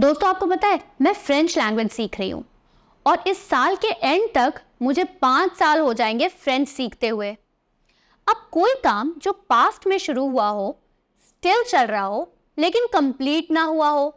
दोस्तों आपको पता है मैं फ्रेंच लैंग्वेज सीख रही हूँ और इस साल के एंड तक मुझे 5 साल हो जाएंगे फ्रेंच सीखते हुए। अब कोई काम जो पास्ट में शुरू हुआ हो, स्टिल चल रहा हो, लेकिन कंप्लीट ना हुआ हो,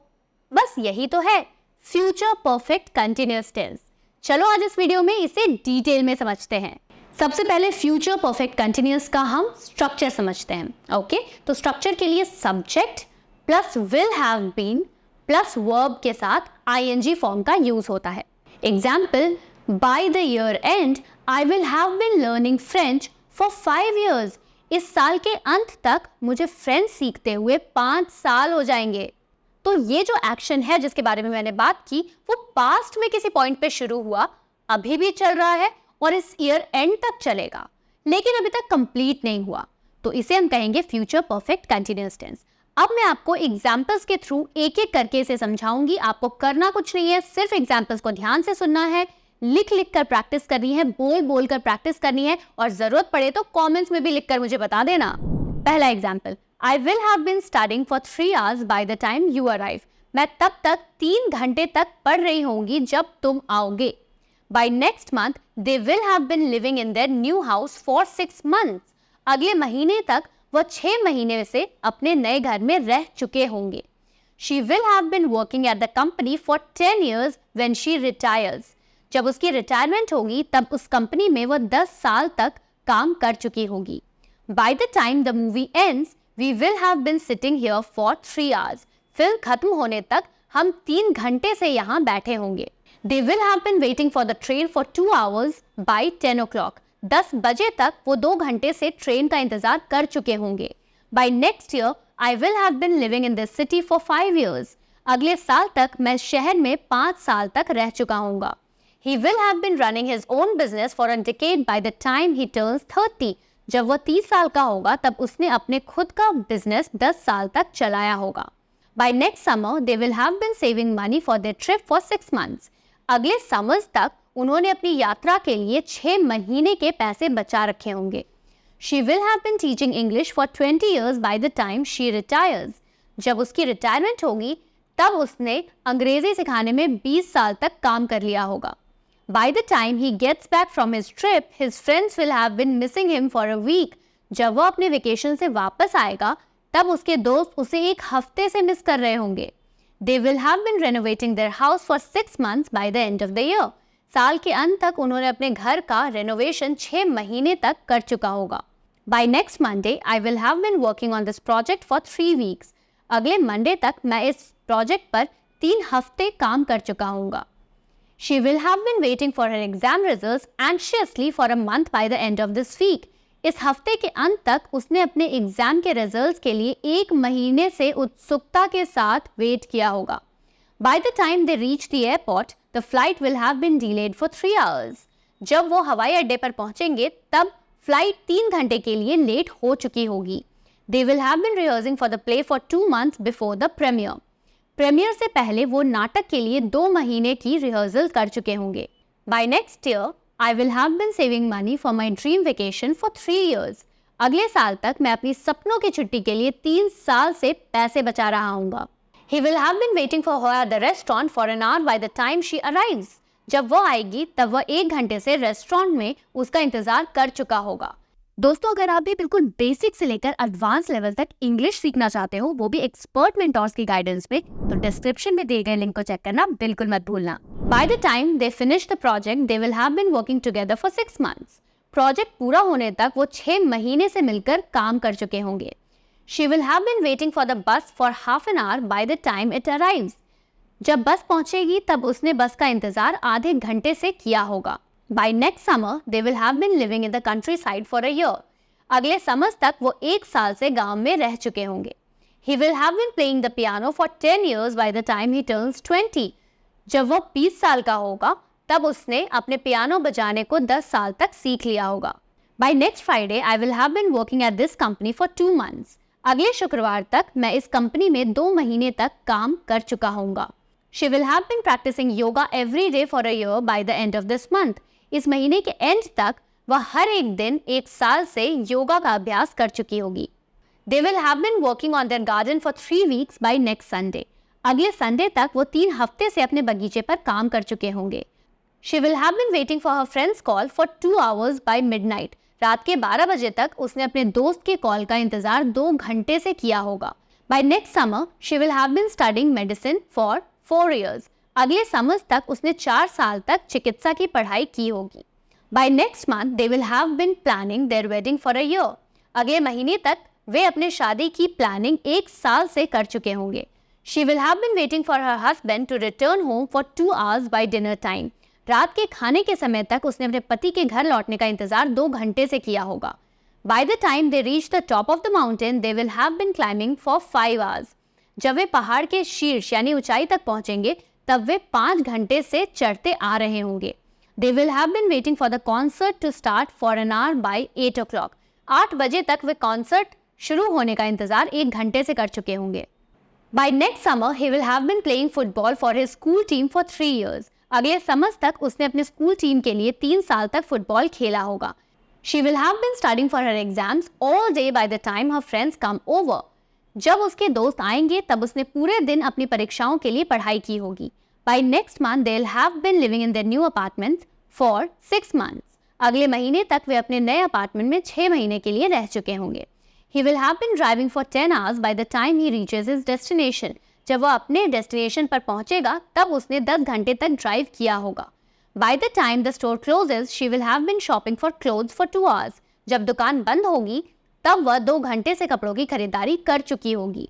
बस यही तो है फ्यूचर परफेक्ट कंटिन्यूअस टेंस। चलो आज इस वीडियो में इसे डिटेल में समझते हैं। सबसे पहले फ्यूचर परफेक्ट कंटिन्यूअस का हम स्ट्रक्चर समझते हैं। ओके, तो स्ट्रक्चर के लिए subject plus will have been plus verb के साथ ing फॉर्म का यूज होता है। Example, by the year end I will have been learning French for 5 years। इस साल के अंत तक मुझे फ्रेंच सीखते हुए 5 साल हो जाएंगे। तो ये जो एक्शन है जिसके बारे में मैंने बात की वो पास्ट में किसी पॉइंट पे शुरू हुआ, अभी भी चल रहा है और इस ईयर एंड तक चलेगा, लेकिन अभी तक कंप्लीट नहीं हुआ, तो इसे हम कहेंगे फ्यूचर परफेक्ट कंटिन्यूअस टेंस। अब मैं आपको एग्जाम्पल्स के थ्रू एक एक करके इसे समझाऊंगी। आपको करना कुछ नहीं है, सिर्फ एग्जाम्पल्स को ध्यान से सुनना है, लिख लिख कर प्रैक्टिस करनी है, बोल बोल कर प्रैक्टिस करनी है, और जरूरत पड़े तो कमेंट्स में भी लिख कर मुझे बता देना। पहला example, I will have been studying for 3 hours by the time you arrive. मैं तब तक 3 घंटे तक पढ़ रही होंगी जब तुम आओगे। By next month they will have been living in their new house for 6 months। अगले महीने तक वह 6 महीने से अपने नए घर में रह चुके होंगे। She will have been working at the company for 10 years when she retires। जब उसकी रिटायरमेंट होगी तब उस कंपनी में वह 10 साल तक काम कर चुकी होगी। By the time the movie ends, we will have been sitting here for 3 hours। Film खत्म होने तक हम 3 घंटे से यहाँ बैठे होंगे। They will have been waiting for the train for 2 hours by 10 o'clock। 10 बजे तक वो 2 घंटे से ट्रेन का इंतजार कर चुके होंगे। By next year, I will have been living in this city for 5 years। अगले साल तक मैं शहर में 5 साल तक रह चुका हूँगा। He will have been running his own business for a decade by the time he turns 30। जब वह 30 साल का होगा तब उसने अपने खुद का बिजनेस 10 साल तक चलाया होगा। By next summer, they will have been saving money for their trip for 6 months। अगले समर्स तक उन्होंने अपनी यात्रा के लिए 6 महीने के पैसे बचा रखे होंगे। She will have been teaching English for 20 years by the time she retires। जब उसकी रिटायरमेंट होगी तब उसने अंग्रेजी सिखाने में 20 साल तक काम कर लिया होगा। By the time he gets back from his trip, his friends will have been missing him for a week। जब वो अपने वेकेशन से वापस आएगा तब उसके दोस्त उसे 1 हफ्ते से मिस कर रहे होंगे। They will have been renovating their house for 6 months by the end of the year। साल के अंत तक उन्होंने अपने घर का रेनोवेशन 6 महीने तक कर चुका होगा। By next Monday, I will have been working on this project for 3 weeks। अगले मंडे तक मैं इस प्रोजेक्ट पर 3 हफ्ते काम कर चुका हूँगा। She will have been waiting for her exam results anxiously for a month by the end of this week। इस हफ्ते के अंत तक उसने अपने एग्जाम के रिजल्ट्स के लिए 1 महीने से उत्सुकता के साथ वेट किया होगा। By the time they reach the airport, the flight will have been delayed for 3 hours। जब वो हवाई अड्डे पर पहुंचेंगे तब फ्लाइट 3 घंटे के लिए लेट हो चुकी होगी। They will have been rehearsing for the play for 2 months before the premiere। Premiere से पहले वो नाटक के लिए 2 महीने की रिहर्सल कर चुके होंगे। By next year, I will have been saving money for my dream vacation for 3 years। अगले साल तक मैं अपनी सपनों की छुट्टी के लिए 3 साल से पैसे बचा रहा हूँगा। He will have been waiting for her at the restaurant for an hour by the time she arrives। जब वो आएगी तब वह 1 घंटे से रेस्टोरेंट में उसका इंतजार कर चुका होगा। दोस्तों अगर आप भी बिल्कुल बेसिक से लेकर एडवांस लेवल तक इंग्लिश सीखना चाहते हो, वो भी एक्सपर्ट मेंटोर्स की गाइडेंस में, तो डिस्क्रिप्शन में दिए गए लिंक को चेक करना बिल्कुल मत भूलना। By the time they finish the project, they will have been working together for 6 months। Project पूरा होने तक वो 6 महीने से मिलकर काम कर चुके होंगे। She will have been waiting for the bus for half an hour by the time it arrives। जब बस पहुंचेगी तब उसने बस का इंतजार आधे घंटे से किया होगा। By next summer, they will have been living in the countryside for a year। अगले समर्स तक वो 1 साल से गांव में रह चुके होंगे। He will have been playing the piano for 10 years by the time he turns 20। जब वो 20 साल का होगा तब उसने अपने पियानो बजाने को 10 साल तक सीख लिया होगा। By next Friday, I will have been working at this company for 2 months। अगले शुक्रवार तक मैं इस कंपनी में 2 महीने तक काम कर चुका हूँगा। She will have been practicing yoga every day for a year by the end of this month। इस महीने के एंड तक वह हर एक दिन 1 साल से योगा का अभ्यास कर चुकी होगी। They will have been working on their garden for 3 weeks by next Sunday। अगले संडे तक वो 3 हफ्ते से अपने बगीचे पर काम कर चुके होंगे। She will have been waiting for her friend's call for 2 hours by midnight. रात के 12 बजे तक उसने अपने दोस्त के कॉल का इंतजार 2 घंटे से किया होगा। By next summer, she will have been studying medicine for 4 years. अगले समर तक उसने 4 साल तक चिकित्सा की पढ़ाई की होगी। By next month, they will have been planning their wedding for a year. अगले महीने तक वे अपने शादी की प्लानिंग 1 साल से कर चुके होंगे। She will have been waiting for her husband to return home for 2 hours by dinner time. रात के खाने के समय तक उसने अपने पति के घर लौटने का इंतजार 2 घंटे से किया होगा। By the time they reach the top of the mountain, they will have been climbing for 5 hours. जब वे पहाड़ के शीर्ष यानी ऊंचाई तक पहुंचेंगे, तब वे 5 घंटे से चढ़ते आ रहे होंगे। They will have been waiting for the concert to start for an hour by 8 o'clock. 8 बजे तक वे कॉन्सर्ट शुरू होने का इंतजार 1 घंटे से कर चुके होंगे। By next summer, he will have been playing football for his school team for 3 years. अगले समर तक उसने अपने स्कूल टीम के लिए 3 साल तक फुटबॉल खेला होगा। She will have been studying for her exams all day by the time her friends come over. जब उसके दोस्त आएंगे तब उसने पूरे दिन अपनी परीक्षाओं के लिए पढ़ाई की होगी। By next month, they'll have been living in their new apartment for 6 months. अगले महीने तक वे अपने नए अपार्टमेंट में 6 महीने के लिए रह चुके होंगे। He will have been driving for 10 hours by the time he reaches his destination. जब वो अपने डेस्टिनेशन पर पहुंचेगा तब उसने 10 घंटे तक ड्राइव किया होगा। By the time the store closes, she will have been shopping for clothes for 2 hours. जब दुकान बंद होगी तब वह 2 घंटे से कपड़ों की खरीदारी कर चुकी होगी।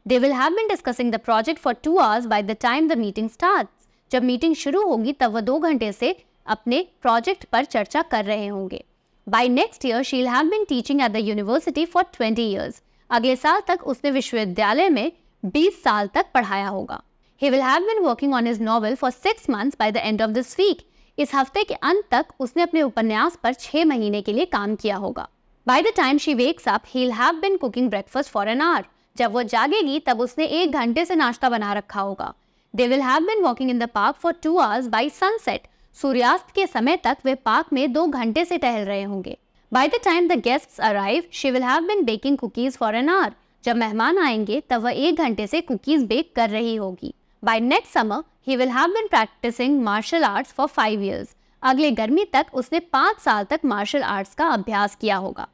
They will have been discussing the project for 2 hours by the time the meeting starts. जब मीटिंग शुरू होगी तब वह 2 घंटे से अपने प्रोजेक्ट पर चर्चा कर रहे होंगे। By next year, she'll have been teaching at the university for 20 years. अगले साल तक उसने विश्वविद्यालय में 20 साल तक पढ़ाया होगा। He will have been working on his novel for 6 months by the end of this week. इस हफ्ते के अंत तक उसने अपने उपन्यास पर 6 महीने के लिए काम किया होगा। By the time she wakes up, he'll have been cooking breakfast for an hour. जब वो जागेगी तब उसने 1 घंटे से नाश्ता बना रखा होगा। They will have been walking in the park for 2 hours by sunset. सूर्यास्त के समय तक वे पार्क में 2 घंटे से टहल रहे होंगे। By the time the guests arrive, she will have been baking cookies for an hour. जब मेहमान आएंगे तब वह 1 घंटे से कुकीज बेक कर रही होगी। By next summer, he will have been practicing martial arts for 5 years. अगले गर्मी तक उसने 5 साल तक मार्शल आर्ट्स का अभ्यास किया होगा।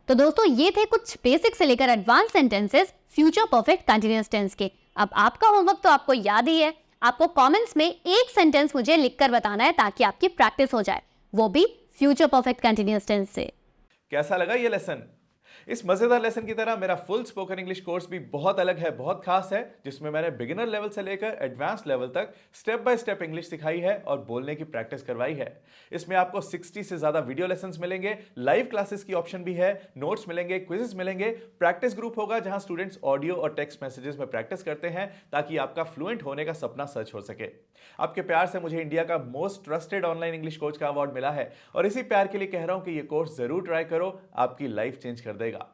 तो दोस्तों ये थे कुछ बेसिक से लेकर advance sentences future perfect continuous tense के। अब आपका होमवर्क तो आपको याद ही है, आपको कमेंट्स में एक सेंटेंस मुझे लिखकर बताना है ताकि आपकी प्रैक्टिस हो जाए, वो भी फ्यूचर परफेक्ट कंटीन्यूअस टेंस से। कैसा लगा ये लेसन? इस मजेदार लेसन की तरह मेरा फुल स्पोकन इंग्लिश कोर्स भी बहुत अलग है, बहुत खास है, जिसमें मैंने बिगिनर लेवल से लेकर एडवांस लेवल तक स्टेप बाय स्टेप इंग्लिश सिखाई है और बोलने की प्रैक्टिस करवाई है। इसमें आपको 60 से ज्यादा वीडियो लेसन्स मिलेंगे, लाइव क्लासेस की ऑप्शन भी है, नोट्स मिलेंगे, क्विजेस मिलेंगे, प्रैक्टिस ग्रुप होगा जहां स्टूडेंट्स ऑडियो और टेक्स्ट मैसेजेस में प्रैक्टिस करते हैं ताकि आपका फ्लुएंट होने का सपना सच हो सके। आपके प्यार से मुझे इंडिया का most trusted online English coach का अवार्ड मिला है और इसी प्यार के लिए कह रहा हूं कि ये कोर्स जरूर ट्राई करो, आपकी लाइफ चेंज कर देगा।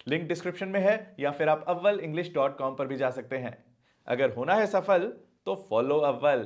लिंक डिस्क्रिप्शन में है या फिर आप avvalenglish.com पर भी जा सकते हैं। अगर होना है सफल तो फॉलो अव्वल।